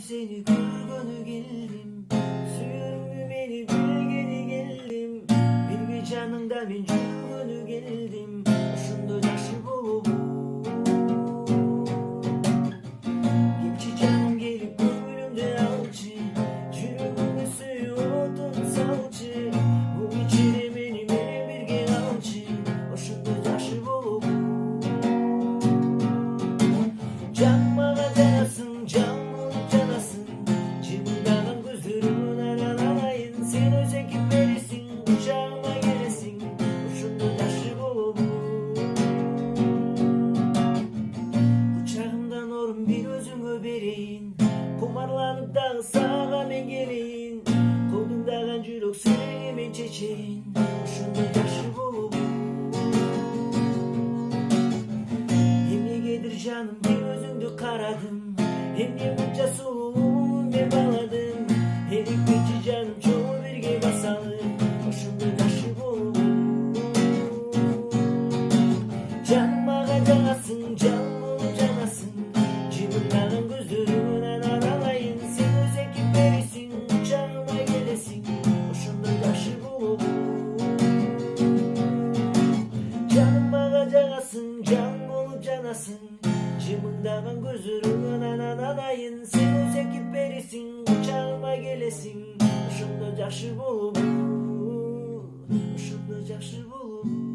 seni görgönü geldim. Suyurum beni bilgeni geldim. Bir canında ben жүргөнü geldim. Ошондо жакшы болобу. Кепчи жаным келип көңүлүмдү алчы. Жүрөгүмдү сүйүп отун салчы. Бул кечиде мени менен бирге алчы. Ошондо жакшы болобу. Can mага жанасың, жан болуп жанасың. Жымыңдаган көздөрүңөн алайын. Сен өзекип бересиң, кучагыма келесиң. Ошондо жакшы болобу. Кучагымдан орун бир өзүңө берейин. Кумарланып дагы сага мен келейин. Колдуңдаган жүрөк сенеге мен чечейин. Ошондо жакшы болобу. Эмнегедир жаным бир өзүңдү карадым. Эмне мынча сулуу мен баладым. Эрикпечи жаным чогуу бирге басалы. Ошондо жакшы болобу. Жаным мага жанасың, жан болуп жанасың. Жымыңдаган көздөрүңөн алайын. Сен өзекип бересиң, кучагыма келесиң. Ошондо жакшы болобу. Жаным мага жанасың, жан болуп жанасың. Жымыңдаган көздөрүңөн алайын. Сен өзекип бересиң, кучагыма келесиң. Ошондо жакшы болобу. Ошондо жакшы болобу.